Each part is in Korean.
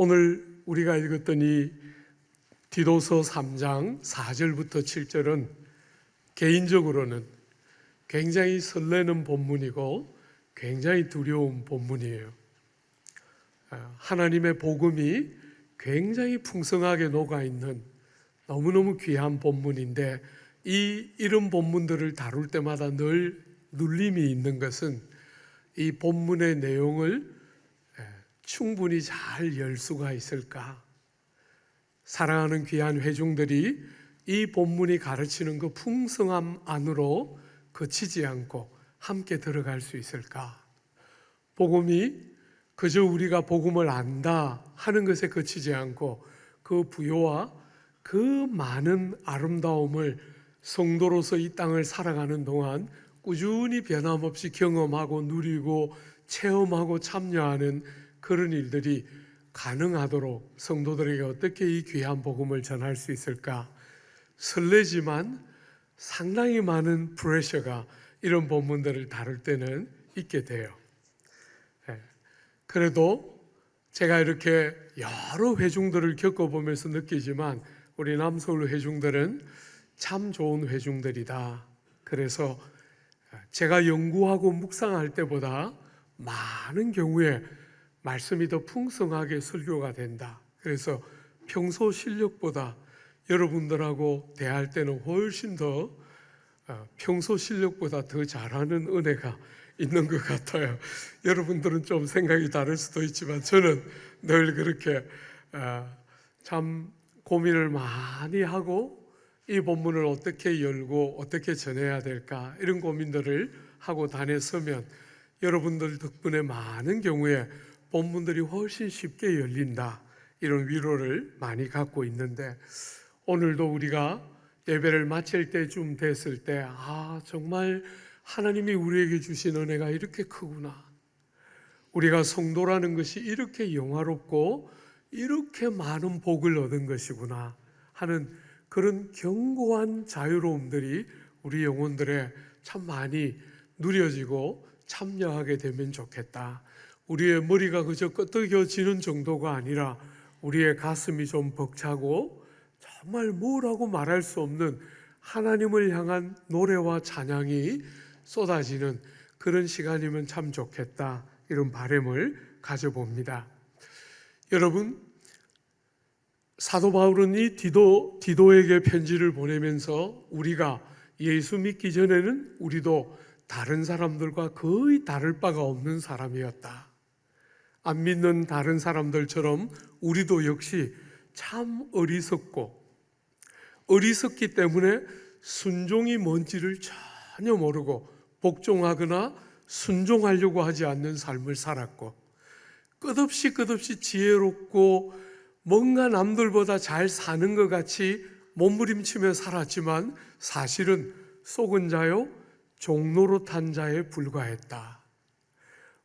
오늘 우리가 읽었던 이 디도서 3장 4절부터 7절은 개인적으로는 굉장히 설레는 본문이고 굉장히 두려운 본문이에요. 하나님의 복음이 굉장히 풍성하게 녹아있는 너무너무 귀한 본문인데, 이런 본문들을 다룰 때마다 늘 눌림이 있는 것은 이 본문의 내용을 충분히 잘 열 수가 있을까? 사랑하는 귀한 회중들이 이 본문이 가르치는 그 풍성함 안으로 그치지 않고 함께 들어갈 수 있을까? 복음이 그저 우리가 복음을 안다 하는 것에 그치지 않고 그 부요와 그 많은 아름다움을 성도로서 이 땅을 살아가는 동안 꾸준히 변함없이 경험하고 누리고 체험하고 참여하는 그런 일들이 가능하도록 성도들에게 어떻게 이 귀한 복음을 전할 수 있을까? 설레지만 상당히 많은 프레셔가 이런 본문들을 다룰 때는 있게 돼요. 그래도 제가 이렇게 여러 회중들을 겪어보면서 느끼지만 우리 남서울 회중들은 참 좋은 회중들이다. 그래서 제가 연구하고 묵상할 때보다 많은 경우에 말씀이 더 풍성하게 설교가 된다. 그래서 평소 실력보다 여러분들하고 대할 때는 훨씬 더 평소 실력보다 더 잘하는 은혜가 있는 것 같아요. 여러분들은 좀 생각이 다를 수도 있지만 저는 늘 그렇게 참 고민을 많이 하고 이 본문을 어떻게 열고 어떻게 전해야 될까 이런 고민들을 하고 다녔으면 여러분들 덕분에 많은 경우에 본문들이 훨씬 쉽게 열린다, 이런 위로를 많이 갖고 있는데, 오늘도 우리가 예배를 마칠 때쯤 됐을 때 정말 하나님이 우리에게 주신 은혜가 이렇게 크구나, 우리가 성도라는 것이 이렇게 영화롭고 이렇게 많은 복을 얻은 것이구나 하는 그런 견고한 자유로움들이 우리 영혼들에 참 많이 누려지고 참여하게 되면 좋겠다. 우리의 머리가 그저 끄덕여지는 정도가 아니라 우리의 가슴이 좀 벅차고 정말 뭐라고 말할 수 없는 하나님을 향한 노래와 찬양이 쏟아지는 그런 시간이면 참 좋겠다, 이런 바람을 가져봅니다. 여러분, 사도 바울은 이 디도에게 편지를 보내면서 우리가 예수 믿기 전에는 우리도 다른 사람들과 거의 다를 바가 없는 사람이었다. 안 믿는 다른 사람들처럼 우리도 역시 참 어리석기 때문에 순종이 뭔지를 전혀 모르고 복종하거나 순종하려고 하지 않는 삶을 살았고, 끝없이 지혜롭고 뭔가 남들보다 잘 사는 것 같이 몸부림치며 살았지만 사실은 속은 자요 종노릇한 자에 불과했다.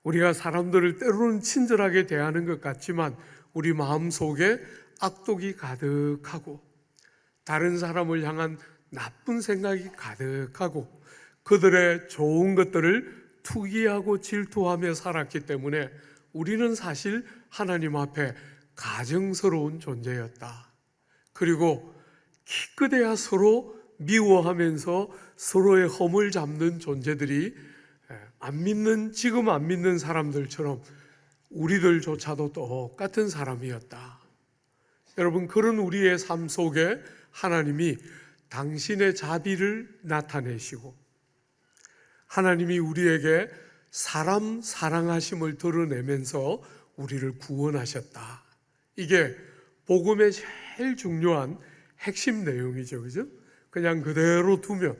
우리가 사람들을 때로는 친절하게 대하는 것 같지만 우리 마음속에 악독이 가득하고 다른 사람을 향한 나쁜 생각이 가득하고 그들의 좋은 것들을 투기하고 질투하며 살았기 때문에 우리는 사실 하나님 앞에 가증스러운 존재였다. 그리고 기껏해야 서로 미워하면서 서로의 허물 잡는 존재들이 지금 안 믿는 사람들처럼 우리들조차도 똑같은 사람이었다. 여러분, 그런 우리의 삶 속에 하나님이 당신의 자비를 나타내시고 하나님이 우리에게 사람 사랑하심을 드러내면서 우리를 구원하셨다. 이게 복음의 제일 중요한 핵심 내용이죠. 그죠? 그냥 그대로 두면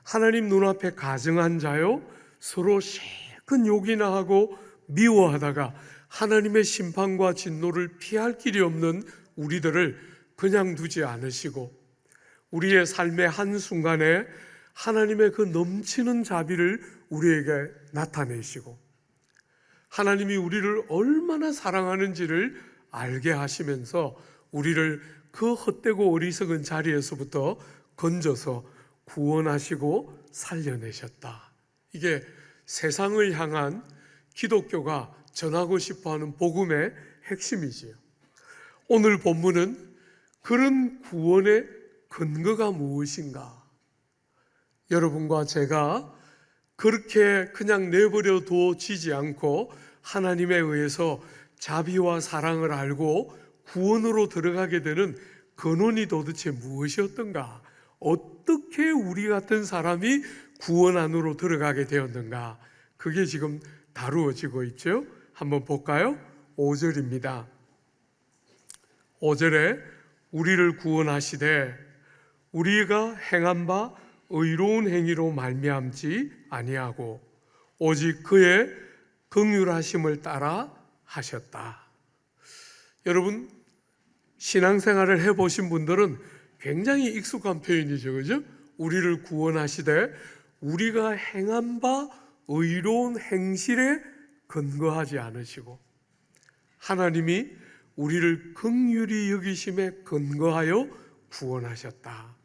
하나님 눈앞에 가증한 자요 서로 실컷 욕이나 하고 미워하다가 하나님의 심판과 진노를 피할 길이 없는 우리들을 그냥 두지 않으시고 우리의 삶의 한순간에 하나님의 그 넘치는 자비를 우리에게 나타내시고 하나님이 우리를 얼마나 사랑하는지를 알게 하시면서 우리를 그 헛되고 어리석은 자리에서부터 건져서 구원하시고 살려내셨다. 이게 세상을 향한 기독교가 전하고 싶어하는 복음의 핵심이지요. 오늘 본문은 그런 구원의 근거가 무엇인가? 여러분과 제가 그렇게 그냥 내버려 두어지지 않고 하나님에 의해서 자비와 사랑을 알고 구원으로 들어가게 되는 근원이 도대체 무엇이었던가? 어떻게 우리 같은 사람이 구원 안으로 들어가게 되었는가? 그게 지금 다루어지고 있죠. 한번 볼까요? 5절입니다. 5절에 우리를 구원하시되 우리가 행한 바 의로운 행위로 말미암지 아니하고 오직 그의 긍휼하심을 따라 하셨다. 여러분, 신앙생활을 해보신 분들은 굉장히 익숙한 표현이죠, 그죠? 우리를 구원하시되 우리가 행한 바 의로운 행실에 근거하지 않으시고 하나님이 우리를 긍휼히 여기심에 근거하여 구원하셨다.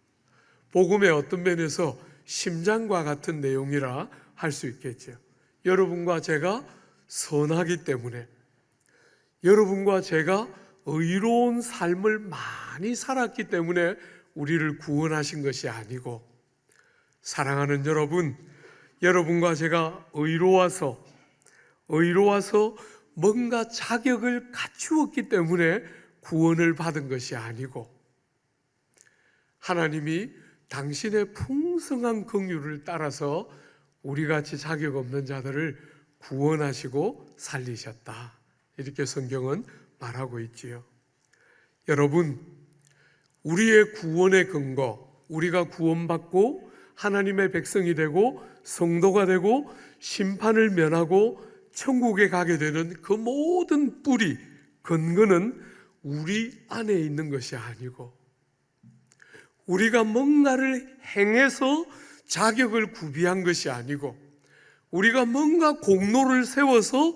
복음의 어떤 면에서 심장과 같은 내용이라 할 수 있겠죠. 여러분과 제가 선하기 때문에, 여러분과 제가 의로운 삶을 많이 살았기 때문에 우리를 구원하신 것이 아니고, 사랑하는 여러분, 여러분과 제가 의로워서 뭔가 자격을 갖추었기 때문에 구원을 받은 것이 아니고, 하나님이 당신의 풍성한 긍휼을 따라서 우리같이 자격 없는 자들을 구원하시고 살리셨다. 이렇게 성경은 말하고 있지요. 여러분, 우리의 구원의 근거, 우리가 구원받고 하나님의 백성이 되고 성도가 되고 심판을 면하고 천국에 가게 되는 그 모든 뿌리, 근거는 우리 안에 있는 것이 아니고 우리가 뭔가를 행해서 자격을 구비한 것이 아니고 우리가 뭔가 공로를 세워서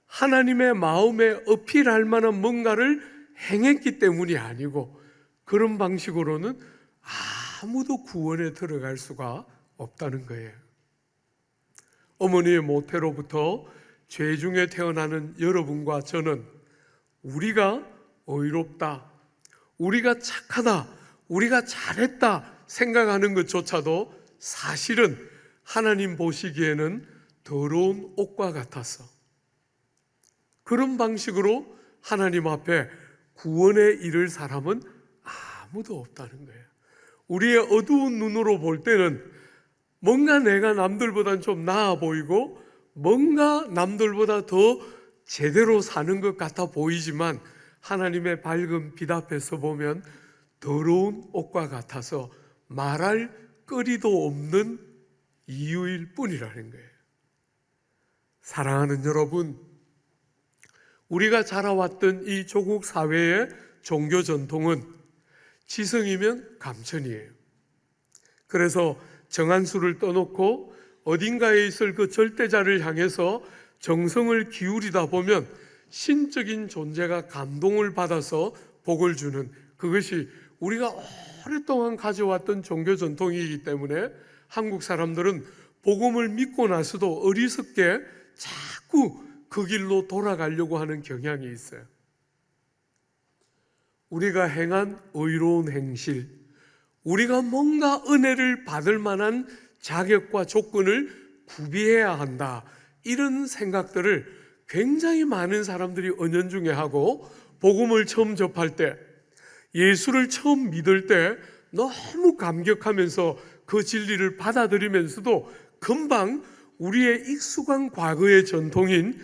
하나님의 마음에 어필할 만한 뭔가를 행했기 때문이 아니고 그런 방식으로는 아무도 구원에 들어갈 수가 없다는 거예요. 어머니의 모태로부터 죄 중에 태어나는 여러분과 저는 우리가 의롭다, 우리가 착하다, 우리가 잘했다 생각하는 것조차도 사실은 하나님 보시기에는 더러운 옷과 같아서 그런 방식으로 하나님 앞에 구원에 이를 사람은 아무도 없다는 거예요. 우리의 어두운 눈으로 볼 때는 뭔가 내가 남들보다 좀 나아 보이고 뭔가 남들보다 더 제대로 사는 것 같아 보이지만 하나님의 밝은 빛 앞에서 보면 더러운 옷과 같아서 말할 거리도 없는 이유일 뿐이라는 거예요. 사랑하는 여러분, 우리가 자라왔던 이 조국 사회의 종교 전통은 지성이면 감천이에요. 그래서 정한수를 떠놓고 어딘가에 있을 그 절대자를 향해서 정성을 기울이다 보면 신적인 존재가 감동을 받아서 복을 주는, 그것이 우리가 오랫동안 가져왔던 종교 전통이기 때문에 한국 사람들은 복음을 믿고 나서도 어리석게 자꾸 그 길로 돌아가려고 하는 경향이 있어요. 우리가 행한 의로운 행실, 우리가 뭔가 은혜를 받을 만한 자격과 조건을 구비해야 한다, 이런 생각들을 굉장히 많은 사람들이 은연중에 하고 복음을 처음 접할 때, 예수를 처음 믿을 때 너무 감격하면서 그 진리를 받아들이면서도 금방 우리의 익숙한 과거의 전통인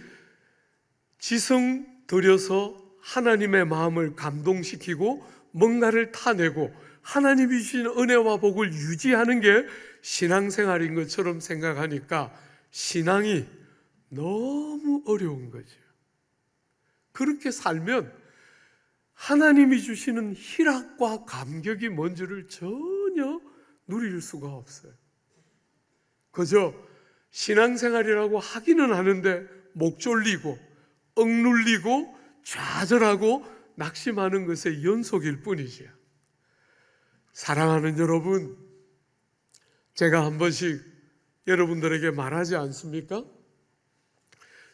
지성 들여서 하나님의 마음을 감동시키고 뭔가를 타내고 하나님이 주신 은혜와 복을 유지하는 게 신앙생활인 것처럼 생각하니까 신앙이 너무 어려운 거죠. 그렇게 살면 하나님이 주시는 희락과 감격이 뭔지를 전혀 누릴 수가 없어요. 그저 신앙생활이라고 하기는 하는데 목 졸리고 억눌리고 좌절하고 낙심하는 것의 연속일 뿐이지요. 사랑하는 여러분, 제가 한 번씩 여러분들에게 말하지 않습니까?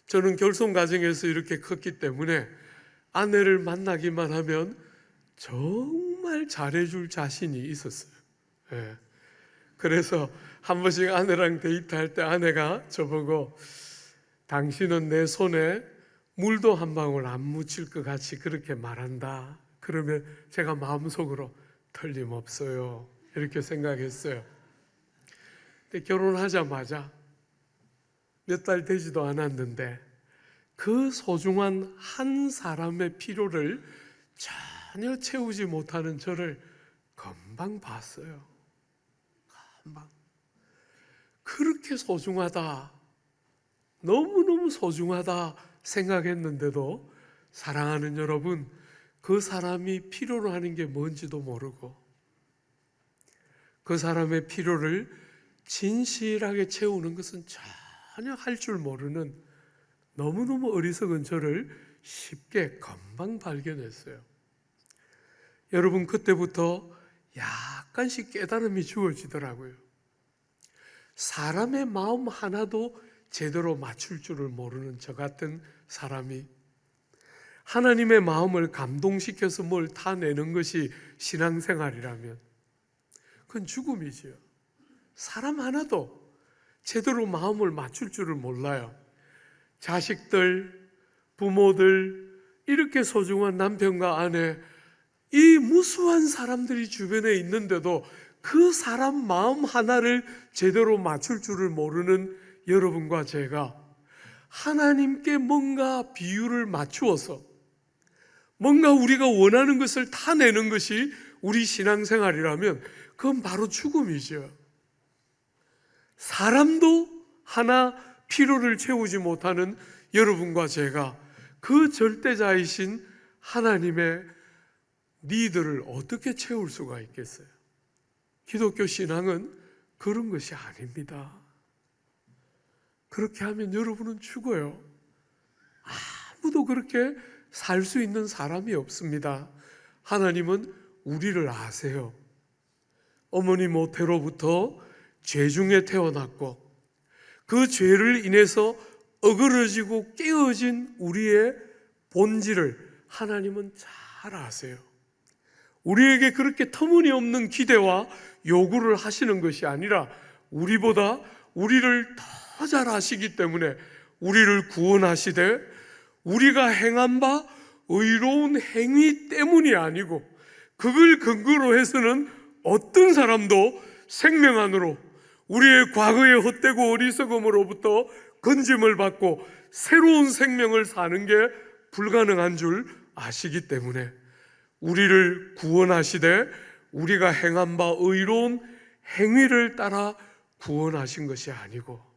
저는 결손 가정에서 이렇게 컸기 때문에 아내를 만나기만 하면 정말 잘해줄 자신이 있었어요. 예. 그래서 한 번씩 아내랑 데이트할 때 아내가 저보고 당신은 내 손에 물도 한 방울 안 묻힐 것 같이 그렇게 말한다. 그러면 제가 마음속으로 틀림없어요, 이렇게 생각했어요. 근데 결혼하자마자 몇 달 되지도 않았는데 그 소중한 한 사람의 필요를 전혀 채우지 못하는 저를 금방 봤어요. 금방. 그렇게 소중하다, 너무너무 소중하다 생각했는데도 사랑하는 여러분, 그 사람이 필요로 하는 게 뭔지도 모르고 그 사람의 필요를 진실하게 채우는 것은 전혀 할 줄 모르는 너무너무 어리석은 저를 쉽게 금방 발견했어요. 여러분, 그때부터 약간씩 깨달음이 주어지더라고요. 사람의 마음 하나도 제대로 맞출 줄을 모르는 저 같은 사람이 하나님의 마음을 감동시켜서 뭘 타내는 것이 신앙생활이라면 그건 죽음이지요. 사람 하나도 제대로 마음을 맞출 줄을 몰라요. 자식들, 부모들, 이렇게 소중한 남편과 아내, 이 무수한 사람들이 주변에 있는데도 그 사람 마음 하나를 제대로 맞출 줄을 모르는 여러분과 제가 하나님께 뭔가 비율을 맞추어서 뭔가 우리가 원하는 것을 타내는 것이 우리 신앙생활이라면 그건 바로 죽음이죠. 사람도 하나 필요를 채우지 못하는 여러분과 제가 그 절대자이신 하나님의 니드를 어떻게 채울 수가 있겠어요? 기독교 신앙은 그런 것이 아닙니다. 그렇게 하면 여러분은 죽어요. 아무도 그렇게 살 수 있는 사람이 없습니다. 하나님은 우리를 아세요. 어머니 모태로부터 죄 중에 태어났고 그 죄를 인해서 어그러지고 깨어진 우리의 본질을 하나님은 잘 아세요. 우리에게 그렇게 터무니없는 기대와 요구를 하시는 것이 아니라 우리보다 우리를 더 잘 아시기 때문에 우리를 구원하시되 우리가 행한 바 의로운 행위 때문이 아니고 그걸 근거로 해서는 어떤 사람도 생명 안으로 우리의 과거의 헛되고 어리석음으로부터 건짐을 받고 새로운 생명을 사는 게 불가능한 줄 아시기 때문에 우리를 구원하시되 우리가 행한 바 의로운 행위를 따라 구원하신 것이 아니고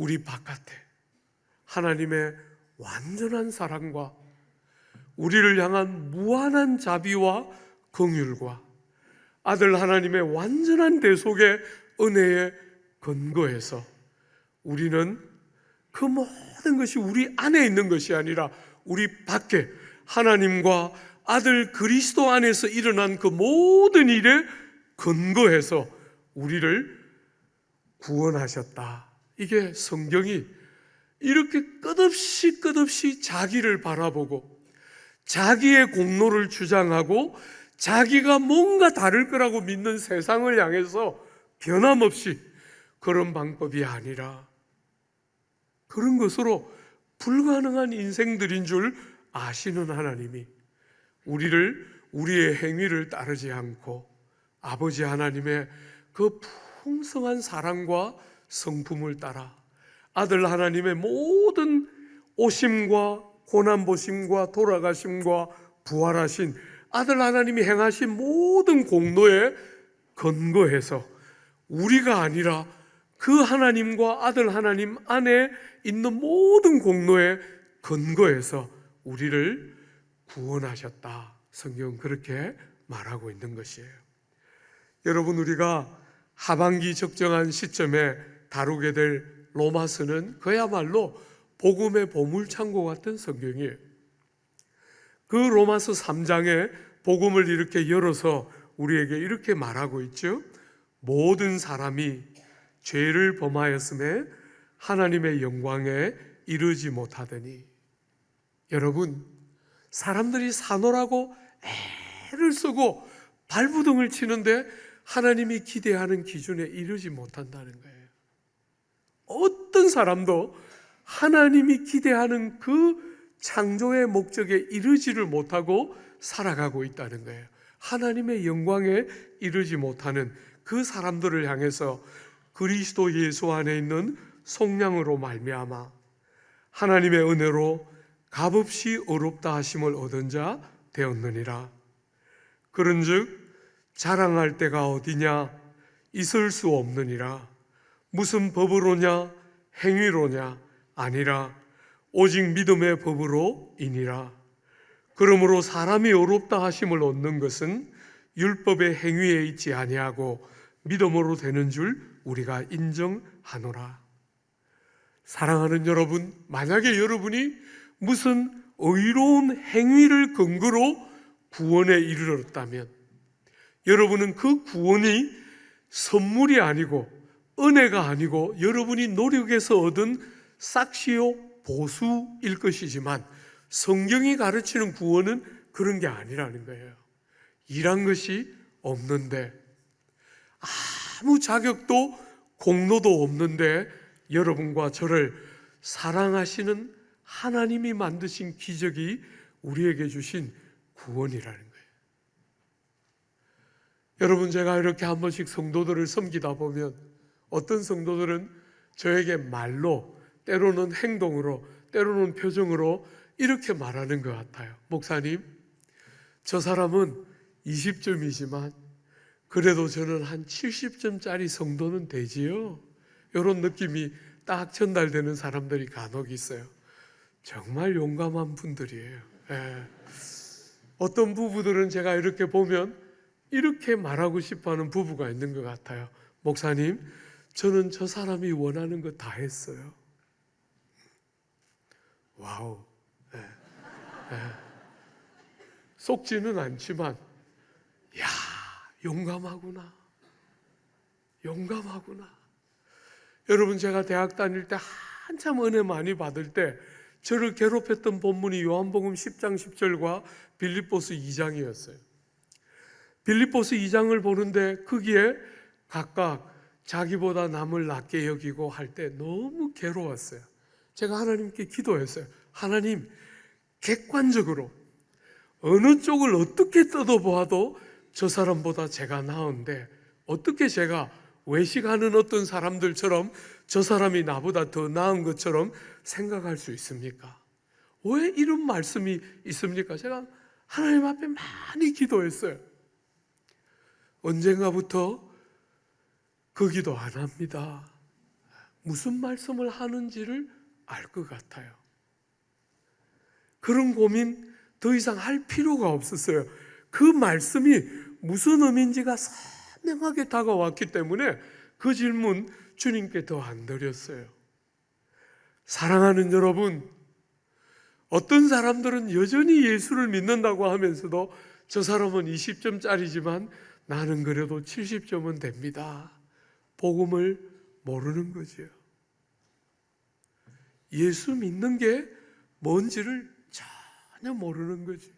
우리 바깥에 하나님의 완전한 사랑과 우리를 향한 무한한 자비와 긍휼과 아들 하나님의 완전한 대속의 은혜에 근거해서 우리는 그 모든 것이 우리 안에 있는 것이 아니라 우리 밖에 하나님과 아들 그리스도 안에서 일어난 그 모든 일에 근거해서 우리를 구원하셨다. 이게 성경이 이렇게 끝없이 자기를 바라보고 자기의 공로를 주장하고 자기가 뭔가 다를 거라고 믿는 세상을 향해서 변함없이 그런 방법이 아니라 그런 것으로 불가능한 인생들인 줄 아시는 하나님이 우리를 우리의 행위를 따르지 않고 아버지 하나님의 그 풍성한 사랑과 성품을 따라 아들 하나님의 모든 오심과 고난보심과 돌아가심과 부활하신 아들 하나님이 행하신 모든 공로에 근거해서 우리가 아니라 그 하나님과 아들 하나님 안에 있는 모든 공로에 근거해서 우리를 구원하셨다. 성경은 그렇게 말하고 있는 것이에요. 여러분, 우리가 하반기 적정한 시점에 다루게 될 로마서는 그야말로 복음의 보물창고 같은 성경이에요. 그 로마서 3장에 복음을 이렇게 열어서 우리에게 이렇게 말하고 있죠. 모든 사람이 죄를 범하였음에 하나님의 영광에 이르지 못하더니. 여러분, 사람들이 사노라고 애를 쓰고 발부둥을 치는데 하나님이 기대하는 기준에 이르지 못한다는 거예요. 어떤 사람도 하나님이 기대하는 그 창조의 목적에 이르지를 못하고 살아가고 있다는 거예요. 하나님의 영광에 이르지 못하는 그 사람들을 향해서 그리스도 예수 안에 있는 속량으로 말미암아 하나님의 은혜로 값없이 의롭다 하심을 얻은 자 되었느니라. 그런즉 자랑할 데가 어디냐? 있을 수 없느니라. 무슨 법으로냐? 행위로냐? 아니라 오직 믿음의 법으로 이니라. 그러므로 사람이 의롭다 하심을 얻는 것은 율법의 행위에 있지 아니하고 믿음으로 되는 줄 우리가 인정하노라. 사랑하는 여러분, 만약에 여러분이 무슨 의로운 행위를 근거로 구원에 이르렀다면 여러분은 그 구원이 선물이 아니고 은혜가 아니고 여러분이 노력해서 얻은 싹시요 보수일 것이지만 성경이 가르치는 구원은 그런 게 아니라는 거예요. 일한 것이 없는데 아무 자격도 공로도 없는데 여러분과 저를 사랑하시는 하나님이 만드신 기적이 우리에게 주신 구원이라는 거예요. 여러분, 제가 이렇게 한 번씩 성도들을 섬기다 보면 어떤 성도들은 저에게 말로, 때로는 행동으로, 때로는 표정으로 이렇게 말하는 것 같아요. 목사님, 저 사람은 20점이지만 그래도 저는 한 70점짜리 성도는 되지요. 이런 느낌이 딱 전달되는 사람들이 간혹 있어요. 정말 용감한 분들이에요. 예. 어떤 부부들은 제가 이렇게 보면 이렇게 말하고 싶어하는 부부가 있는 것 같아요. 목사님, 저는 저 사람이 원하는 거 다 했어요. 와우. 예. 예. 속지는 않지만 야, 용감하구나. 용감하구나. 여러분, 제가 대학 다닐 때 한참 은혜 많이 받을 때 저를 괴롭혔던 본문이 요한복음 10장 10절과 빌립보서 2장이었어요. 빌립보서 2장을 보는데 거기에 각각 자기보다 남을 낮게 여기고 할 때 너무 괴로웠어요. 제가 하나님께 기도했어요. 하나님, 객관적으로 어느 쪽을 어떻게 뜯어보아도 저 사람보다 제가 나은데 어떻게 제가 외식하는 어떤 사람들처럼 저 사람이 나보다 더 나은 것처럼 생각할 수 있습니까? 왜 이런 말씀이 있습니까? 제가 하나님 앞에 많이 기도했어요. 언젠가부터 그 기도 안 합니다. 무슨 말씀을 하는지를 알 것 같아요. 그런 고민 더 이상 할 필요가 없었어요. 그 말씀이 무슨 의미인지가 선명하게 다가왔기 때문에 그 질문 주님께 더 안 드렸어요. 사랑하는 여러분, 어떤 사람들은 여전히 예수를 믿는다고 하면서도 저 사람은 20점짜리지만 나는 그래도 70점은 됩니다. 복음을 모르는 거죠. 예수 믿는 게 뭔지를 전혀 모르는 거죠.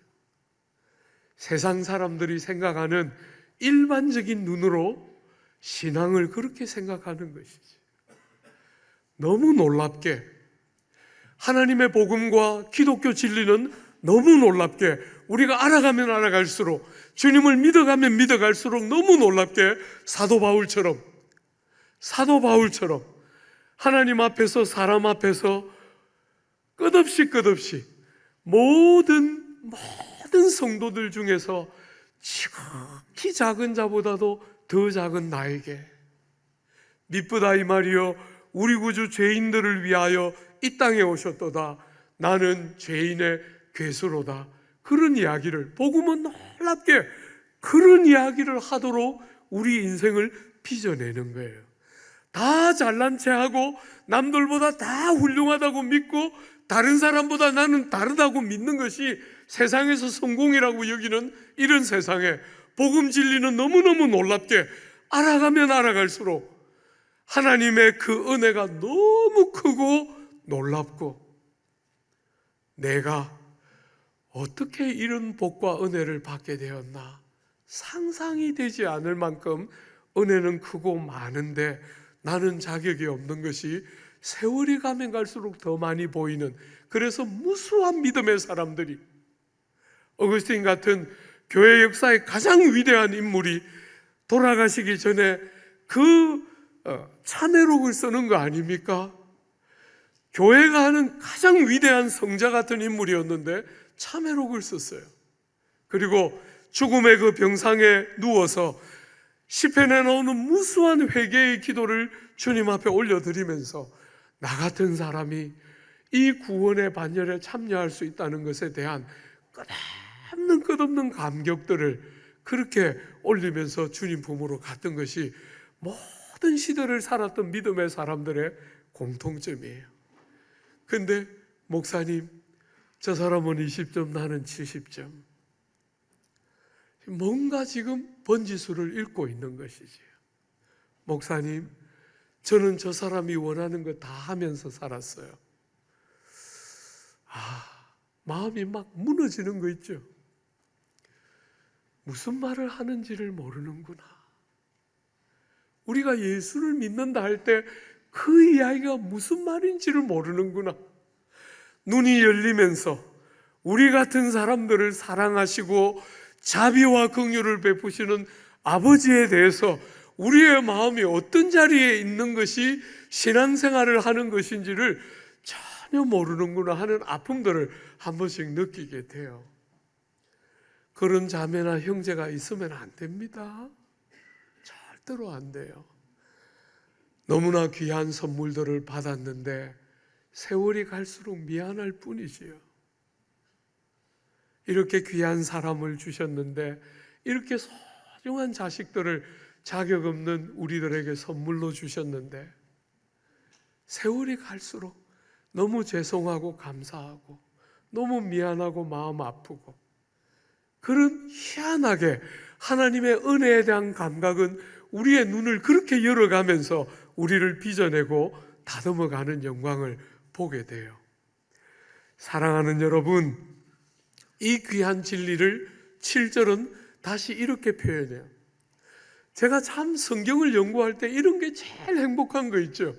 세상 사람들이 생각하는 일반적인 눈으로 신앙을 그렇게 생각하는 것이지. 너무 놀랍게 하나님의 복음과 기독교 진리는 너무 놀랍게 우리가 알아가면 알아갈수록, 주님을 믿어가면 믿어갈수록 너무 놀랍게 사도 바울처럼 하나님 앞에서 사람 앞에서 끝없이 모든 성도들 중에서 지극히 작은 자보다도 더 작은 나에게 미쁘다 이 말이여, 우리 구주 죄인들을 위하여 이 땅에 오셨도다. 나는 죄인의 괴수로다. 그런 이야기를, 복음은 놀랍게 그런 이야기를 하도록 우리 인생을 빚어내는 거예요. 다 잘난 체하고 남들보다 다 훌륭하다고 믿고 다른 사람보다 나는 다르다고 믿는 것이 세상에서 성공이라고 여기는 이런 세상에 복음 진리는 너무너무 놀랍게 알아가면 알아갈수록 하나님의 그 은혜가 너무 크고 놀랍고 내가 어떻게 이런 복과 은혜를 받게 되었나? 상상이 되지 않을 만큼 은혜는 크고 많은데 나는 자격이 없는 것이 세월이 가면 갈수록 더 많이 보이는, 그래서 무수한 믿음의 사람들이, 어거스틴 같은 교회 역사의 가장 위대한 인물이 돌아가시기 전에 그 참회록을 쓰는 거 아닙니까? 교회가 하는 가장 위대한 성자 같은 인물이었는데 참회록을 썼어요. 그리고 죽음의 그 병상에 누워서 시편에 나오는 무수한 회개의 기도를 주님 앞에 올려드리면서 나 같은 사람이 이 구원의 반열에 참여할 수 있다는 것에 대한 끝없는 감격들을 그렇게 올리면서 주님 품으로 갔던 것이 모든 시대를 살았던 믿음의 사람들의 공통점이에요. 근데 목사님, 저 사람은 20점, 나는 70점. 뭔가 지금 번지수를 읽고 있는 것이지. 목사님, 저는 저 사람이 원하는 거 다 하면서 살았어요. 마음이 막 무너지는 거 있죠. 무슨 말을 하는지를 모르는구나. 우리가 예수를 믿는다 할 때 그 이야기가 무슨 말인지를 모르는구나. 눈이 열리면서 우리 같은 사람들을 사랑하시고 자비와 긍휼을 베푸시는 아버지에 대해서 우리의 마음이 어떤 자리에 있는 것이 신앙생활을 하는 것인지를 전혀 모르는구나 하는 아픔들을 한 번씩 느끼게 돼요. 그런 자매나 형제가 있으면 안 됩니다. 절대로 안 돼요. 너무나 귀한 선물들을 받았는데 세월이 갈수록 미안할 뿐이지요. 이렇게 귀한 사람을 주셨는데 이렇게 소중한 자식들을 자격 없는 우리들에게 선물로 주셨는데 세월이 갈수록 너무 죄송하고 감사하고 너무 미안하고 마음 아프고, 그런 희한하게 하나님의 은혜에 대한 감각은 우리의 눈을 그렇게 열어가면서 우리를 빚어내고 다듬어가는 영광을 보게 돼요. 사랑하는 여러분, 이 귀한 진리를 7절은 다시 이렇게 표현해요. 제가 참 성경을 연구할 때 이런 게 제일 행복한 거 있죠.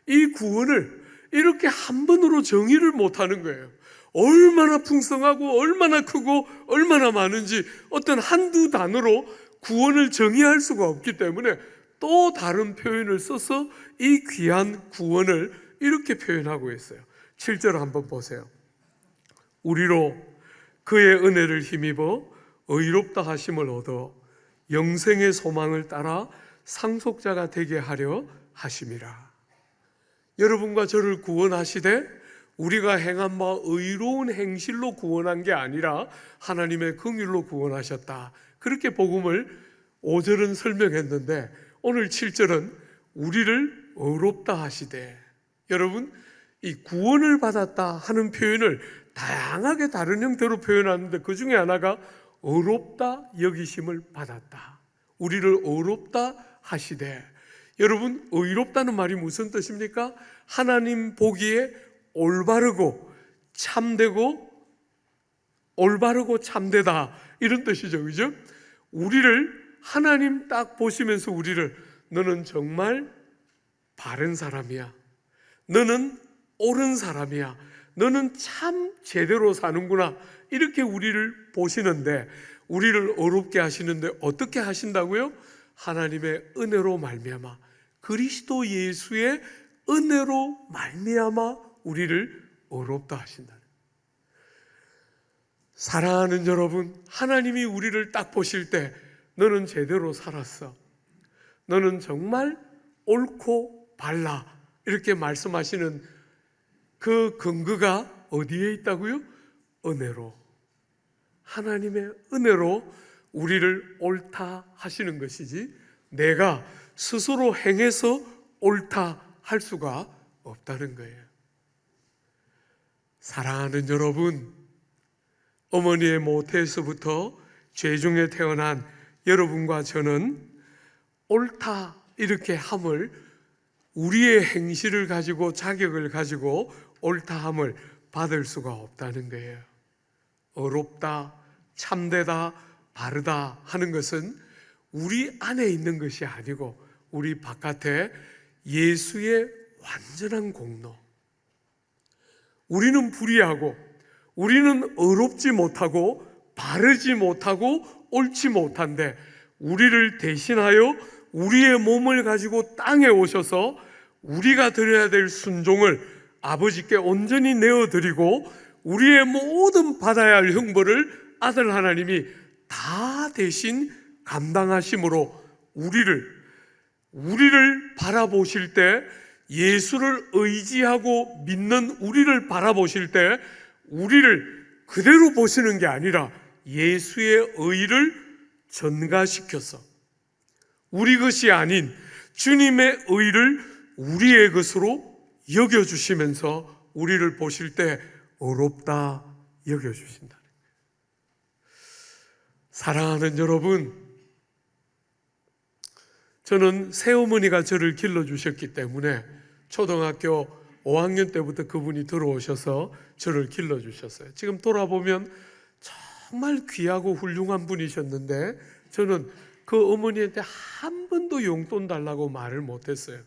이 구원을 이렇게 한 번으로 정의를 못하는 거예요. 얼마나 풍성하고 얼마나 크고 얼마나 많은지 어떤 한두 단어로 구원을 정의할 수가 없기 때문에 또 다른 표현을 써서 이 귀한 구원을 이렇게 표현하고 있어요. 7절 한번 보세요. 우리로 그의 은혜를 힘입어 의롭다 하심을 얻어 영생의 소망을 따라 상속자가 되게 하려 하심이라. 여러분과 저를 구원하시되 우리가 행한 바 의로운 행실로 구원한 게 아니라 하나님의 긍휼로 구원하셨다. 그렇게 복음을 5절은 설명했는데 오늘 7절은 우리를 의롭다 하시되, 여러분, 이 구원을 받았다 하는 표현을 다양하게 다른 형태로 표현하는데 그 중에 하나가 의롭다 여기심을 받았다. 우리를 의롭다 하시되, 여러분, 의롭다는 말이 무슨 뜻입니까? 하나님 보기에 올바르고 참되다 이런 뜻이죠. 그죠? 우리를 하나님 딱 보시면서 우리를, 너는 정말 바른 사람이야, 너는 옳은 사람이야, 너는 참 제대로 사는구나, 이렇게 우리를 보시는데, 우리를 어렵게 하시는데 어떻게 하신다고요? 하나님의 은혜로 말미암아, 그리스도 예수의 은혜로 말미암아 우리를 어렵다 하신다. 사랑하는 여러분, 하나님이 우리를 딱 보실 때 너는 제대로 살았어, 너는 정말 옳고 발라, 이렇게 말씀하시는 그 근거가 어디에 있다고요? 은혜로, 하나님의 은혜로 우리를 옳다 하시는 것이지 내가 스스로 행해서 옳다 할 수가 없다는 거예요. 사랑하는 여러분, 어머니의 모태에서부터 죄 중에 태어난 여러분과 저는 옳다 이렇게 함을, 우리의 행실을 가지고 자격을 가지고 옳다 함을 받을 수가 없다는 거예요. 의롭다, 참되다, 바르다 하는 것은 우리 안에 있는 것이 아니고 우리 바깥에 예수의 완전한 공로. 우리는 불의하고, 우리는 의롭지 못하고, 바르지 못하고, 옳지 못한데 우리를 대신하여 우리의 몸을 가지고 땅에 오셔서 우리가 드려야 될 순종을 아버지께 온전히 내어드리고 우리의 모든 받아야 할 형벌을 아들 하나님이 다 대신 감당하심으로 우리를 바라보실 때, 예수를 의지하고 믿는 우리를 바라보실 때 우리를 그대로 보시는 게 아니라 예수의 의를 전가시켜서 우리 것이 아닌 주님의 의를 우리의 것으로 여겨주시면서 우리를 보실 때 의롭다 여겨주신다. 사랑하는 여러분, 저는 새어머니가 저를 길러주셨기 때문에 초등학교 5학년 때부터 그분이 들어오셔서 저를 길러주셨어요. 지금 돌아보면 정말 귀하고 훌륭한 분이셨는데 저는 그 어머니한테 한 번도 용돈 달라고 말을 못했어요.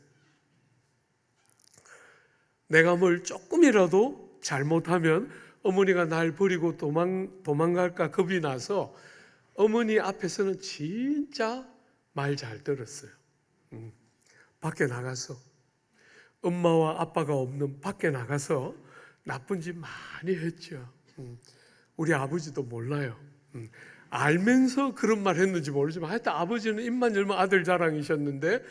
내가 뭘 조금이라도 잘못하면 어머니가 날 버리고 도망갈까 겁이 나서 어머니 앞에서는 진짜 말 잘 들었어요. 밖에 나가서 엄마와 아빠가 없는 밖에 나가서 나쁜 짓 많이 했죠. 우리 아버지도 몰라요. 알면서 그런 말 했는지 모르지만 하여튼 아버지는 입만 열면 아들 자랑이셨는데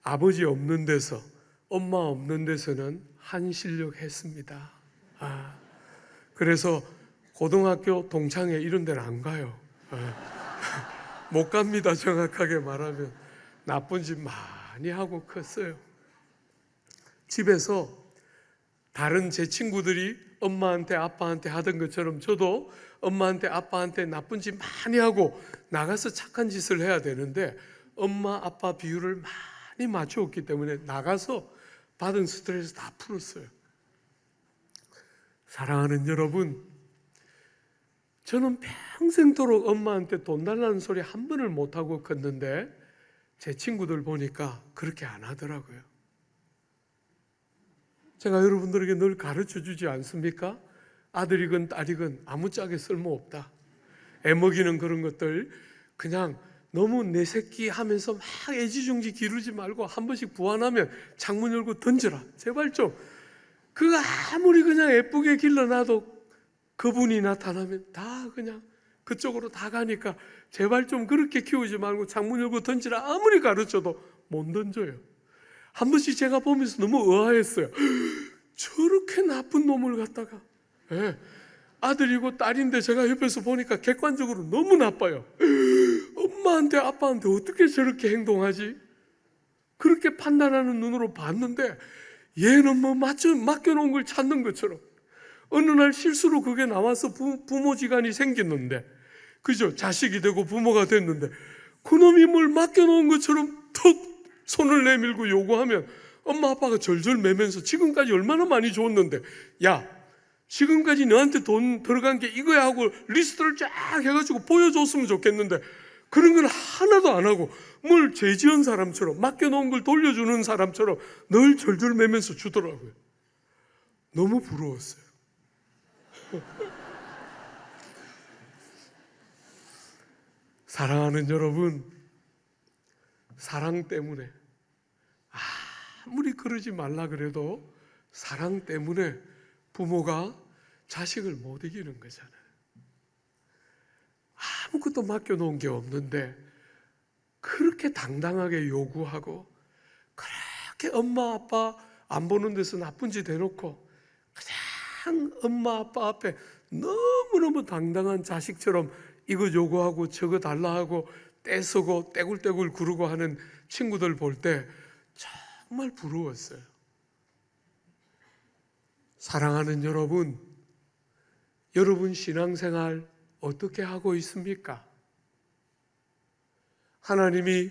아버지 없는 데서, 엄마 없는 데서는 한실력 했습니다. 그래서 고등학교 동창회 이런 데는 안 가요. 못 갑니다. 정확하게 말하면 나쁜 짓 많이 하고 컸어요. 집에서 다른 제 친구들이 엄마한테 아빠한테 하던 것처럼 저도 엄마한테 아빠한테 나쁜 짓 많이 하고 나가서 착한 짓을 해야 되는데 엄마 아빠 비율을 많이 맞춰왔기 때문에 나가서 받은 스트레스 다 풀었어요. 사랑하는 여러분, 저는 평생도록 엄마한테 돈 달라는 소리 한 번을 못하고 컸는데 제 친구들 보니까 그렇게 안 하더라고요. 제가 여러분들에게 늘 가르쳐 주지 않습니까? 아들이건 딸이건 아무짝에 쓸모없다. 애먹이는 그런 것들 그냥 너무 내 새끼 하면서 막 애지중지 기르지 말고 한 번씩 부안하면 창문 열고 던져라. 제발 좀. 그거 아무리 그냥 예쁘게 길러놔도 그분이 나타나면 다 그냥 그쪽으로 다 가니까 제발 좀 그렇게 키우지 말고 창문 열고 던지라. 아무리 가르쳐도 못 던져요. 한 번씩 제가 보면서 너무 의아했어요. 저렇게 나쁜 놈을 갖다가, 아들이고 딸인데 제가 옆에서 보니까 객관적으로 너무 나빠요. 엄마한테 아빠한테 어떻게 저렇게 행동하지? 그렇게 판단하는 눈으로 봤는데 얘는 뭐 맡겨놓은 걸 찾는 것처럼 어느 날 실수로 그게 나와서 부모지간이 생겼는데, 그죠? 자식이 되고 부모가 됐는데 그놈이 뭘 맡겨놓은 것처럼 턱 손을 내밀고 요구하면 엄마 아빠가 절절 매면서 지금까지 얼마나 많이 줬는데, 야 지금까지 너한테 돈 들어간 게 이거야 하고 리스트를 쫙 해가지고 보여줬으면 좋겠는데 그런 건 하나도 안 하고 뭘 죄지은 사람처럼 맡겨놓은 걸 돌려주는 사람처럼 늘 절절 매면서 주더라고요. 너무 부러웠어요. 사랑하는 여러분, 사랑 때문에 아무리 그러지 말라 그래도 사랑 때문에 부모가 자식을 못 이기는 거잖아요. 아무것도 맡겨놓은 게 없는데 그렇게 당당하게 요구하고 그렇게 엄마 아빠 안 보는 데서 나쁜 짓 해놓고 그냥 엄마 아빠 앞에 너무너무 당당한 자식처럼 이거 요구하고 저거 달라 하고 떼쓰고 떼굴떼굴 구르고 하는 친구들 볼 때 정말 부러웠어요. 사랑하는 여러분, 여러분 신앙생활 어떻게 하고 있습니까? 하나님이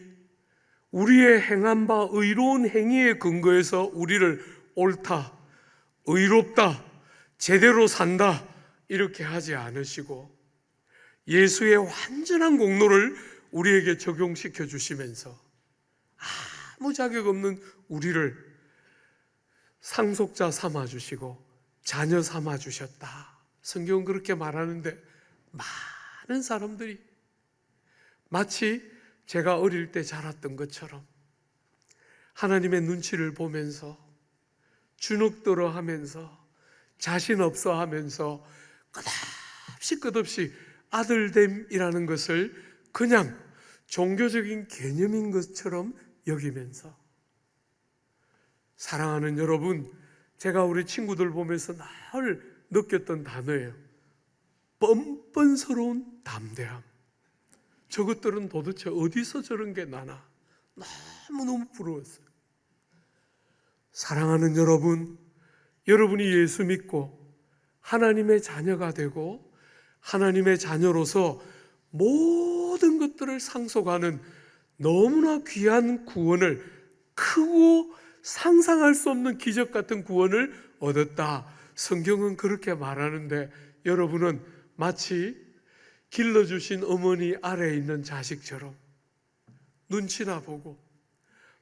우리의 행한 바 의로운 행위에 근거해서 우리를 옳다, 의롭다, 제대로 산다 이렇게 하지 않으시고 예수의 완전한 공로를 우리에게 적용시켜 주시면서 아무 자격 없는 우리를 상속자 삼아 주시고 자녀 삼아 주셨다. 성경은 그렇게 말하는데 많은 사람들이 마치 제가 어릴 때 자랐던 것처럼 하나님의 눈치를 보면서 주눅들어 하면서 자신 없어 하면서 끝없이 아들됨이라는 것을 그냥 종교적인 개념인 것처럼 여기면서, 사랑하는 여러분, 제가 우리 친구들 보면서 늘 느꼈던 단어예요. 뻔뻔스러운 담대함. 저것들은 도대체 어디서 저런 게 나나 너무너무 부러웠어요. 사랑하는 여러분, 여러분이 예수 믿고 하나님의 자녀가 되고 하나님의 자녀로서 모든 것들을 상속하는 너무나 귀한 구원을, 크고 상상할 수 없는 기적 같은 구원을 얻었다. 성경은 그렇게 말하는데 여러분은 마치 길러주신 어머니 아래에 있는 자식처럼 눈치나 보고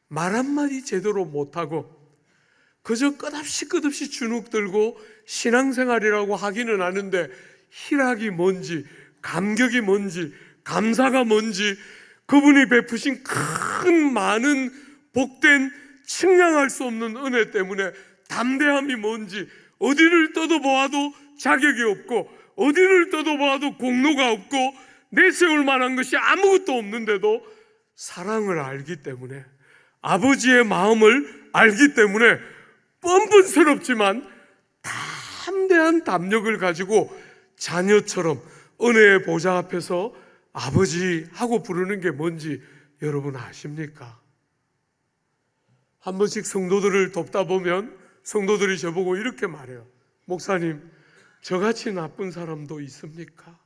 말 한마디 제대로 못하고 그저 끝없이 주눅들고 신앙생활이라고 하기는 하는데 희락이 뭔지, 감격이 뭔지, 감사가 뭔지, 그분이 베푸신 큰 많은 복된 측량할 수 없는 은혜 때문에 담대함이 뭔지, 어디를 떠도보아도 자격이 없고 어디를 떠도보아도 공로가 없고 내세울 만한 것이 아무것도 없는데도 사랑을 알기 때문에, 아버지의 마음을 알기 때문에 뻔뻔스럽지만 담대한 담력을 가지고 자녀처럼 은혜의 보좌 앞에서 아버지 하고 부르는 게 뭔지 여러분 아십니까? 한 번씩 성도들을 돕다 보면 성도들이 저보고 이렇게 말해요. 목사님, 저같이 나쁜 사람도 있습니까?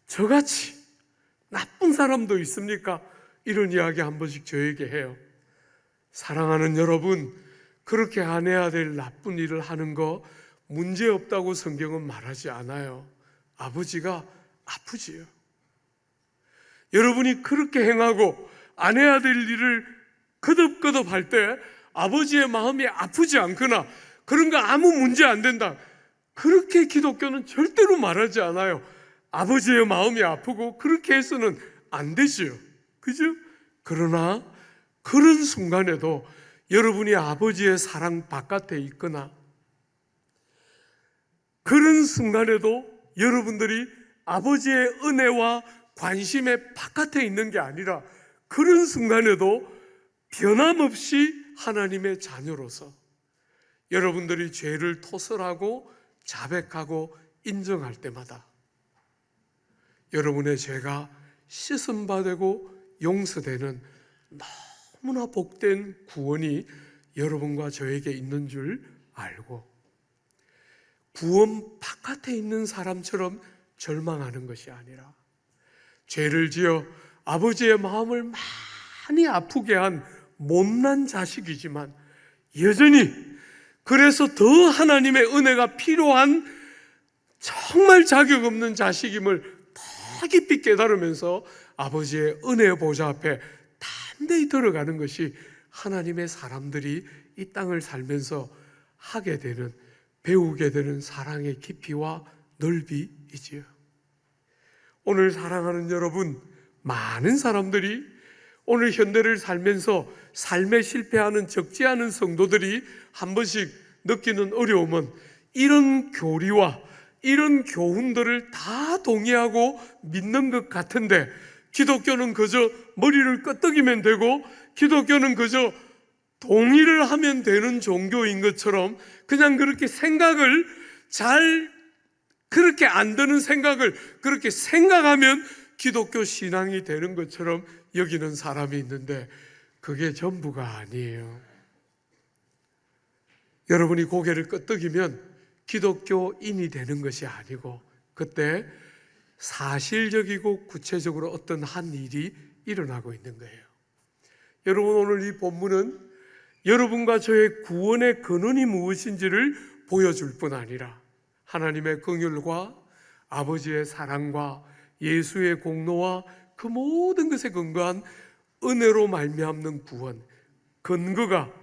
저같이 나쁜 사람도 있습니까? 이런 이야기 한 번씩 저에게 해요. 사랑하는 여러분, 그렇게 안 해야 될 나쁜 일을 하는 거 문제없다고 성경은 말하지 않아요. 아버지가 아프지요. 여러분이 그렇게 행하고 안 해야 될 일을 거듭거듭 할 때 아버지의 마음이 아프지 않거나 그런 거 아무 문제 안 된다, 그렇게 기독교는 절대로 말하지 않아요. 아버지의 마음이 아프고 그렇게 해서는 안 되지요. 그죠? 그러나 그런 순간에도 여러분이 아버지의 사랑 바깥에 있거나 그런 순간에도 여러분들이 아버지의 은혜와 관심의 바깥에 있는 게 아니라 그런 순간에도 변함없이 하나님의 자녀로서 여러분들이 죄를 토설하고 자백하고 인정할 때마다 여러분의 죄가 씻음받고 용서되는 너무나 복된 구원이 여러분과 저에게 있는 줄 알고 구원 바깥에 있는 사람처럼 절망하는 것이 아니라 죄를 지어 아버지의 마음을 많이 아프게 한 못난 자식이지만 여전히 그래서 더 하나님의 은혜가 필요한 정말 자격 없는 자식임을 더 깊이 깨달으면서 아버지의 은혜의 보좌 앞에 담대히 들어가는 것이 하나님의 사람들이 이 땅을 살면서 하게 되는, 배우게 되는 사랑의 깊이와 넓이이지요. 오늘 사랑하는 여러분, 많은 사람들이 오늘 현대를 살면서 삶에 실패하는 적지 않은 성도들이 한 번씩 느끼는 어려움은 이런 교리와 이런 교훈들을 다 동의하고 믿는 것 같은데 기독교는 그저 머리를 끄덕이면 되고 기독교는 그저 동의를 하면 되는 종교인 것처럼 그냥 그렇게 생각을 그렇게 안 드는 생각을 그렇게 생각하면 기독교 신앙이 되는 것처럼 여기는 사람이 있는데 그게 전부가 아니에요. 여러분이 고개를 끄덕이면 기독교인이 되는 것이 아니고 그때 사실적이고 구체적으로 어떤 한 일이 일어나고 있는 거예요. 여러분, 오늘 이 본문은 여러분과 저의 구원의 근원이 무엇인지를 보여줄 뿐 아니라 하나님의 긍휼과 아버지의 사랑과 예수의 공로와 그 모든 것에 근거한 은혜로 말미암는 구원, 근거가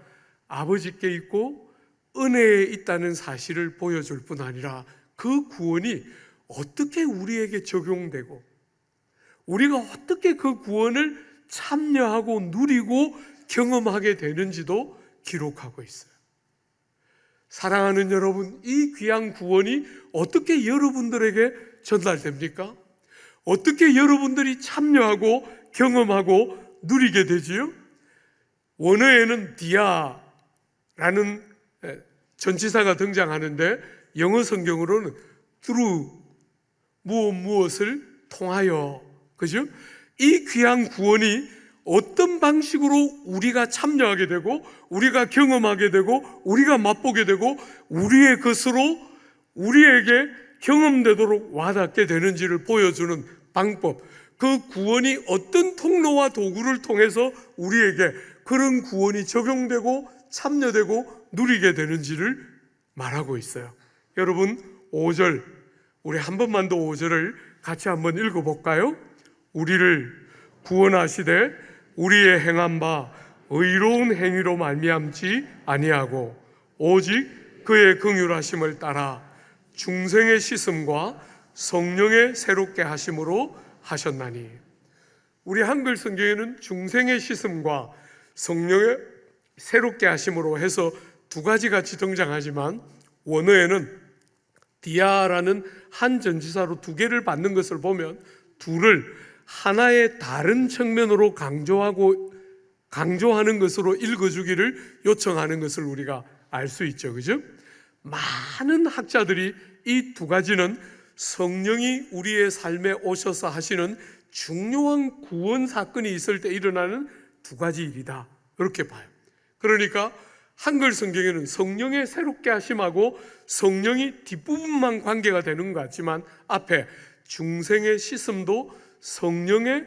아버지께 있고 은혜에 있다는 사실을 보여줄 뿐 아니라 그 구원이 어떻게 우리에게 적용되고 우리가 어떻게 그 구원을 참여하고 누리고 경험하게 되는지도 기록하고 있어요. 사랑하는 여러분, 이 귀한 구원이 어떻게 여러분들에게 전달됩니까? 어떻게 여러분들이 참여하고 경험하고 누리게 되지요? 원어에는 디아라는 전치사가 등장하는데 영어 성경으로는 through, 무엇을 통하여, 그죠? 이 귀한 구원이 어떤 방식으로 우리가 참여하게 되고 우리가 경험하게 되고 우리가 맛보게 되고 우리의 것으로 우리에게 경험되도록 와닿게 되는지를 보여주는 방법, 그 구원이 어떤 통로와 도구를 통해서 우리에게 그런 구원이 적용되고 참여되고 누리게 되는지를 말하고 있어요. 여러분, 5절, 우리 한 번만 더 5절을 같이 한번 읽어볼까요? 우리를 구원하시되 우리의 행한 바 의로운 행위로 말미암지 아니하고 오직 그의 긍휼하심을 따라 중생의 씻음과 성령의 새롭게 하심으로 하셨나니. 우리 한글 성경에는 중생의 씻음과 성령의 새롭게 하심으로 해서 두 가지 같이 등장하지만 원어에는 디아라는 한 전치사로 두 개를 받는 것을 보면 둘을 하나의 다른 측면으로 강조하는 것으로 읽어주기를 요청하는 것을 우리가 알 수 있죠. 그죠? 많은 학자들이 이 두 가지는 성령이 우리의 삶에 오셔서 하시는 중요한 구원 사건이 있을 때 일어나는 두 가지 일이다, 이렇게 봐요. 그러니까 한글 성경에는 성령의 새롭게 하심하고 성령이 뒷부분만 관계가 되는 것 같지만 앞에 중생의 씻음도 성령의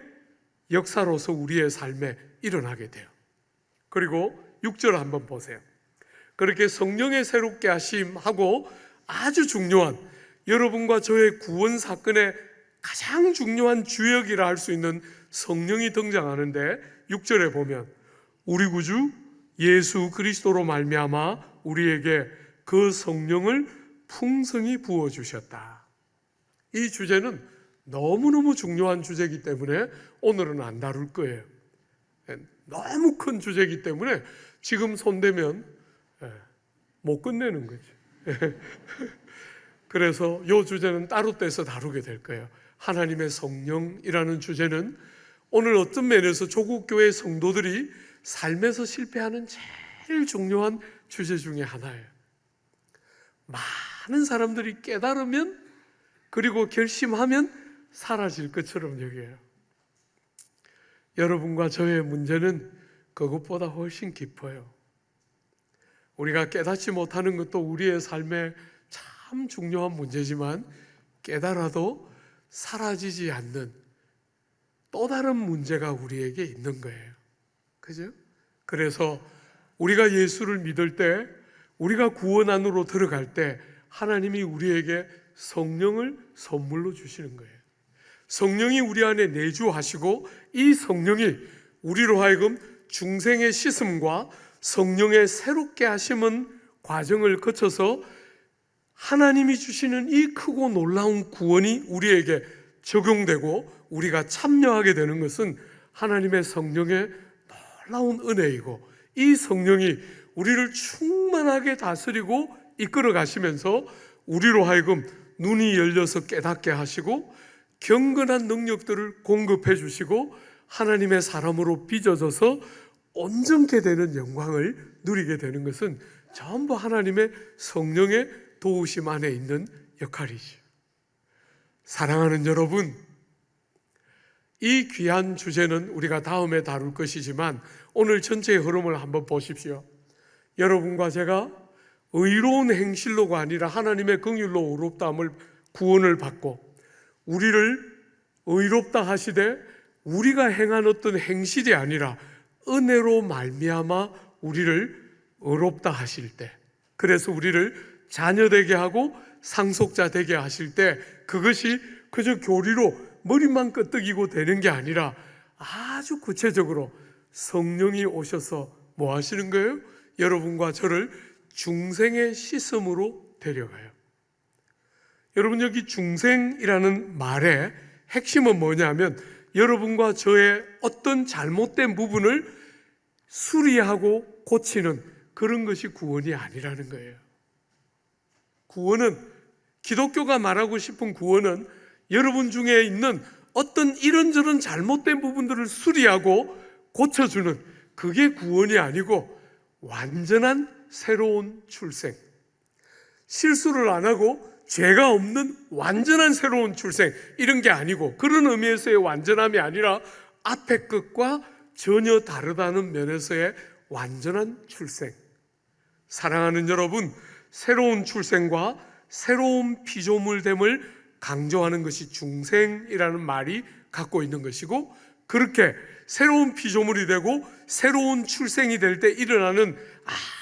역사로서 우리의 삶에 일어나게 돼요. 그리고 6절 한번 보세요. 그렇게 성령의 새롭게 하심하고 아주 중요한, 여러분과 저의 구원 사건의 가장 중요한 주역이라 할 수 있는 성령이 등장하는데 6절에 보면 우리 구주 예수 그리스도로 말미암아 우리에게 그 성령을 풍성히 부어주셨다. 이 주제는 너무너무 중요한 주제이기 때문에 오늘은 안 다룰 거예요. 너무 큰 주제이기 때문에 지금 손대면 못 끝내는 거죠. 그래서 이 주제는 따로 떼서 다루게 될 거예요. 하나님의 성령이라는 주제는 오늘 어떤 면에서 조국교회 성도들이 삶에서 실패하는 제일 중요한 주제 중에 하나예요. 많은 사람들이 깨달으면 그리고 결심하면 사라질 것처럼 여겨요. 여러분과 저의 문제는 그것보다 훨씬 깊어요. 우리가 깨닫지 못하는 것도 우리의 삶에 참 중요한 문제지만 깨달아도 사라지지 않는 또 다른 문제가 우리에게 있는 거예요. 그죠? 그래서 우리가 예수를 믿을 때, 우리가 구원 안으로 들어갈 때 하나님이 우리에게 성령을 선물로 주시는 거예요. 성령이 우리 안에 내주하시고 이 성령이 우리로 하여금 중생의 씻음과 성령의 새롭게 하심은 과정을 거쳐서 하나님이 주시는 이 크고 놀라운 구원이 우리에게 적용되고 우리가 참여하게 되는 것은 하나님의 성령의 놀라운 은혜이고, 이 성령이 우리를 충만하게 다스리고 이끌어 가시면서 우리로 하여금 눈이 열려서 깨닫게 하시고 경건한 능력들을 공급해 주시고 하나님의 사람으로 빚어져서 온전케 되는 영광을 누리게 되는 것은 전부 하나님의 성령의 도우심 안에 있는 역할이죠. 사랑하는 여러분, 이 귀한 주제는 우리가 다음에 다룰 것이지만 오늘 전체의 흐름을 한번 보십시오. 여러분과 제가 의로운 행실로가 아니라 하나님의 긍휼로 의롭다함을 구원을 받고 우리를 의롭다 하시되 우리가 행한 어떤 행실이 아니라 은혜로 말미암아 우리를 의롭다 하실 때, 그래서 우리를 자녀 되게 하고 상속자 되게 하실 때 그것이 그저 교리로 머리만 끄덕이고 되는 게 아니라 아주 구체적으로 성령이 오셔서 뭐 하시는 거예요? 여러분과 저를 중생의 시스템으로 데려가요. 여러분, 여기 중생이라는 말의 핵심은 뭐냐면 여러분과 저의 어떤 잘못된 부분을 수리하고 고치는 그런 것이 구원이 아니라는 거예요. 구원은, 기독교가 말하고 싶은 구원은 여러분 중에 있는 어떤 이런저런 잘못된 부분들을 수리하고 고쳐주는, 그게 구원이 아니고 완전한 새로운 출생, 실수를 안 하고 죄가 없는 완전한 새로운 출생, 이런 게 아니고, 그런 의미에서의 완전함이 아니라 앞에 것과 전혀 다르다는 면에서의 완전한 출생. 사랑하는 여러분, 새로운 출생과 새로운 피조물됨을 강조하는 것이 중생이라는 말이 갖고 있는 것이고, 그렇게 새로운 피조물이 되고 새로운 출생이 될 때 일어나는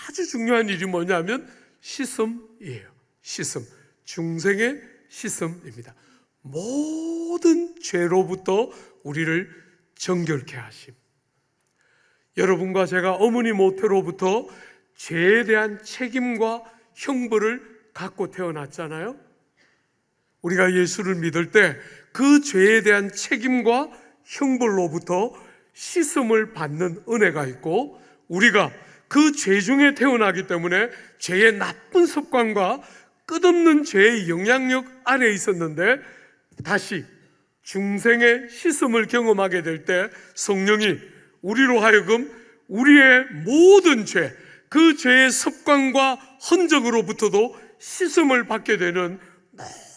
아주 중요한 일이 뭐냐면 시슴이에요. 시슴, 중생의 시슴입니다. 모든 죄로부터 우리를 정결케 하심. 여러분과 제가 어머니 모태로부터 죄에 대한 책임과 형벌을 갖고 태어났잖아요. 우리가 예수를 믿을 때 그 죄에 대한 책임과 형벌로부터 씻음을 받는 은혜가 있고, 우리가 그 죄 중에 태어나기 때문에 죄의 나쁜 습관과 끝없는 죄의 영향력 아래에 있었는데 다시 중생의 씻음을 경험하게 될 때 성령이 우리로 하여금 우리의 모든 죄, 그 죄의 습관과 흔적으로부터도 씻음을 받게 되는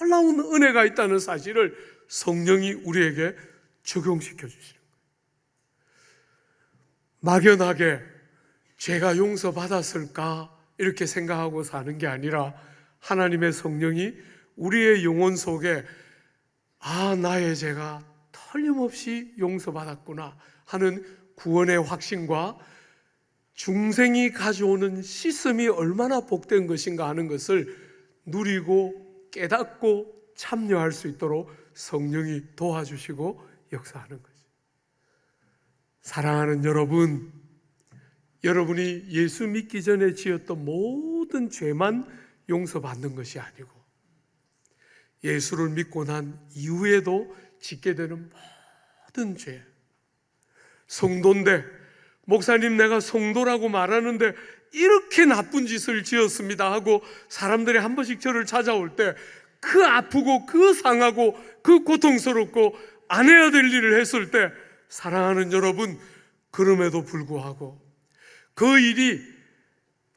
놀라운 은혜가 있다는 사실을 성령이 우리에게 적용시켜 주시는 거예요. 막연하게 죄가 용서받았을까 이렇게 생각하고 사는 게 아니라 하나님의 성령이 우리의 영혼 속에 나의 죄가 틀림없이 용서받았구나 하는 구원의 확신과 중생이 가져오는 씻음이 얼마나 복된 것인가 하는 것을 누리고 깨닫고 참여할 수 있도록 성령이 도와주시고 역사하는 거죠. 사랑하는 여러분, 여러분이 예수 믿기 전에 지었던 모든 죄만 용서받는 것이 아니고 예수를 믿고 난 이후에도 짓게 되는 모든 죄, 성도인데 목사님 내가 성도라고 말하는데 이렇게 나쁜 짓을 지었습니다 하고 사람들이 한 번씩 저를 찾아올 때 그 아프고 그 상하고 그 고통스럽고 안 해야 될 일을 했을 때 사랑하는 여러분, 그럼에도 불구하고 그 일이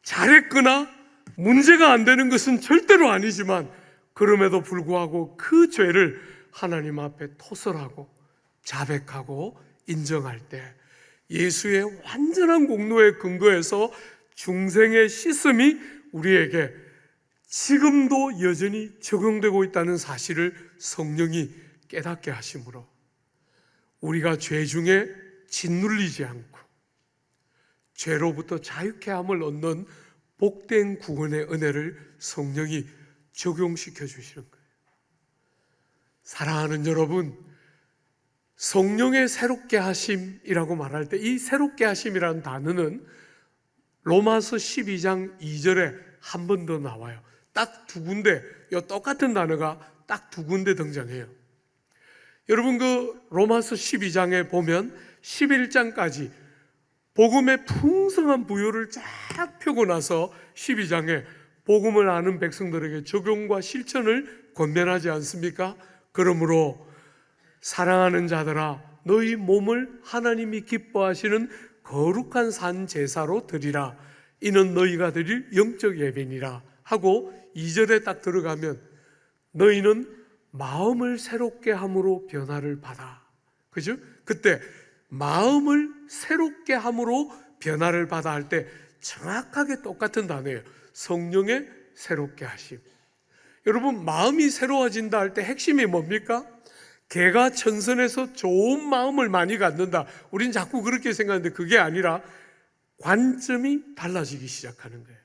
잘했거나 문제가 안 되는 것은 절대로 아니지만 그럼에도 불구하고 그 죄를 하나님 앞에 토설하고 자백하고 인정할 때 예수의 완전한 공로에 근거해서 중생의 씻음이 우리에게 지금도 여전히 적용되고 있다는 사실을 성령이 깨닫게 하심으로 우리가 죄 중에 짓눌리지 않고 죄로부터 자유케 함을 얻는 복된 구원의 은혜를 성령이 적용시켜 주시는 거예요. 사랑하는 여러분, 성령의 새롭게 하심이라고 말할 때 이 새롭게 하심이라는 단어는 로마서 12장 2절에 한 번 더 나와요. 딱 두 군데, 이 똑같은 단어가 딱 두 군데 등장해요. 여러분, 그 로마서 12장에 보면 11장까지 복음의 풍성한 부요를 쫙 펴고 나서 12장에 복음을 아는 백성들에게 적용과 실천을 권면하지 않습니까? 그러므로 사랑하는 자들아, 너희 몸을 하나님이 기뻐하시는 거룩한 산 제사로 드리라. 이는 너희가 드릴 영적 예배니라 하고 2절에 딱 들어가면 너희는 마음을 새롭게 함으로 변화를 받아. 그죠? 그때 마음을 새롭게 함으로 변화를 받아 할 때 정확하게 똑같은 단어예요. 성령의 새롭게 하심. 여러분, 마음이 새로워진다 할 때 핵심이 뭡니까? 개가 천선에서 좋은 마음을 많이 갖는다. 우린 자꾸 그렇게 생각하는데 그게 아니라 관점이 달라지기 시작하는 거예요.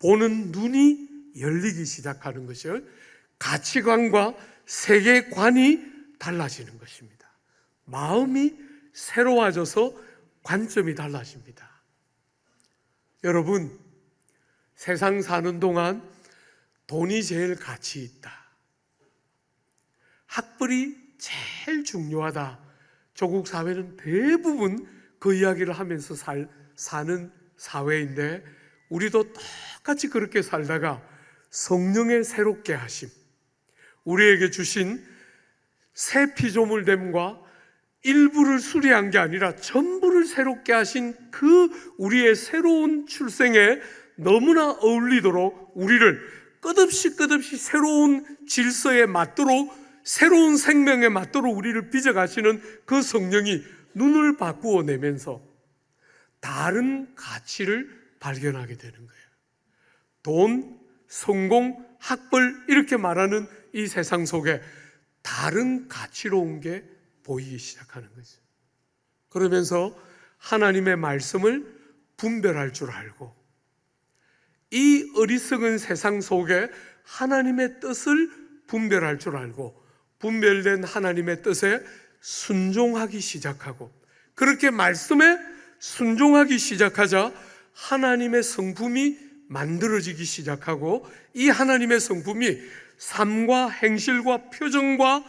보는 눈이 열리기 시작하는 것이요, 가치관과 세계관이 달라지는 것입니다. 마음이 새로워져서 관점이 달라집니다. 여러분, 세상 사는 동안 돈이 제일 가치 있다, 학벌이 제일 중요하다, 조국 사회는 대부분 그 이야기를 하면서 사는 사회인데, 우리도 똑같이 그렇게 살다가 성령의 새롭게 하심, 우리에게 주신 새 피조물됨과 일부를 수리한 게 아니라 전부를 새롭게 하신 그 우리의 새로운 출생에 너무나 어울리도록 우리를 끝없이 새로운 질서에 맞도록, 새로운 생명에 맞도록 우리를 빚어가시는 그 성령이 눈을 바꾸어 내면서 다른 가치를 발견하게 되는 거예요. 돈, 성공, 학벌 이렇게 말하는 이 세상 속에 다른 가치로운 게 보이기 시작하는 거죠. 그러면서 하나님의 말씀을 분별할 줄 알고, 이 어리석은 세상 속에 하나님의 뜻을 분별할 줄 알고, 분별된 하나님의 뜻에 순종하기 시작하고, 그렇게 말씀에 순종하기 시작하자 하나님의 성품이 만들어지기 시작하고, 이 하나님의 성품이 삶과 행실과 표정과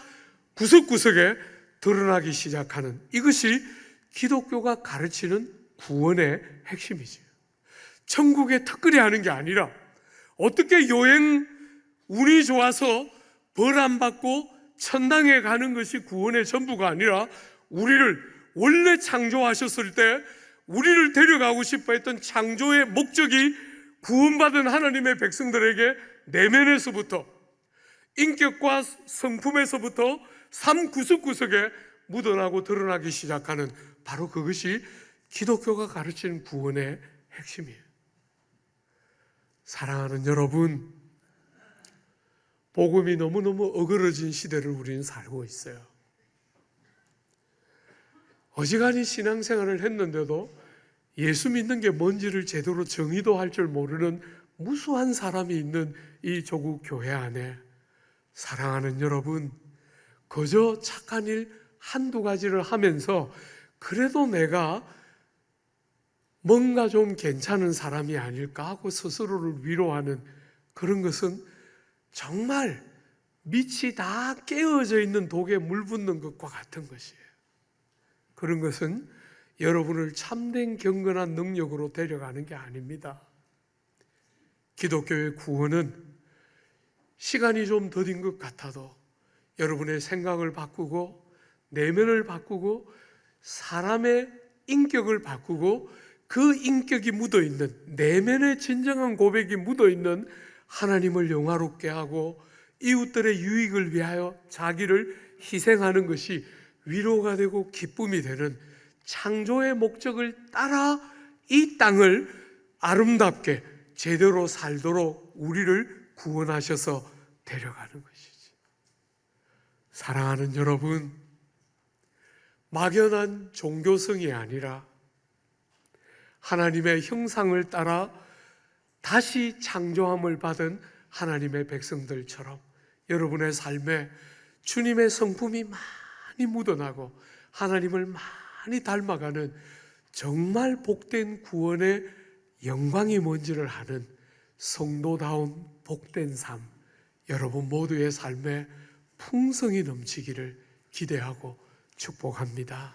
구석구석에 드러나기 시작하는, 이것이 기독교가 가르치는 구원의 핵심이죠. 천국에 특별히 하는 게 아니라, 어떻게 여행 운이 좋아서 벌 안 받고 천당에 가는 것이 구원의 전부가 아니라, 우리를 원래 창조하셨을 때 우리를 데려가고 싶어 했던 창조의 목적이 구원받은 하나님의 백성들에게 내면에서부터, 인격과 성품에서부터 삶 구석구석에 묻어나고 드러나기 시작하는, 바로 그것이 기독교가 가르치는 구원의 핵심이에요. 사랑하는 여러분, 복음이 너무너무 어그러진 시대를 우리는 살고 있어요. 어지간히 신앙생활을 했는데도 예수 믿는 게 뭔지를 제대로 정의도 할 줄 모르는 무수한 사람이 있는 이 조국 교회 안에, 사랑하는 여러분, 그저 착한 일 한두 가지를 하면서 그래도 내가 뭔가 좀 괜찮은 사람이 아닐까 하고 스스로를 위로하는 그런 것은 정말 밑이 다 깨어져 있는 독에 물 붓는 것과 같은 것이에요. 그런 것은 여러분을 참된 경건한 능력으로 데려가는 게 아닙니다. 기독교의 구원은 시간이 좀 더딘 것 같아도 여러분의 생각을 바꾸고 내면을 바꾸고 사람의 인격을 바꾸고, 그 인격이 묻어있는, 내면의 진정한 고백이 묻어있는 하나님을 영화롭게 하고 이웃들의 유익을 위하여 자기를 희생하는 것이 위로가 되고 기쁨이 되는, 창조의 목적을 따라 이 땅을 아름답게 제대로 살도록 우리를 구원하셔서 데려가는 것이지. 사랑하는 여러분, 막연한 종교성이 아니라 하나님의 형상을 따라 다시 창조함을 받은 하나님의 백성들처럼 여러분의 삶에 주님의 성품이 많이 묻어나고 하나님을 많이 닮아가는 정말 복된 구원의 영광이 뭔지를 아는 성도다운 복된 삶, 여러분 모두의 삶에 풍성이 넘치기를 기대하고 축복합니다.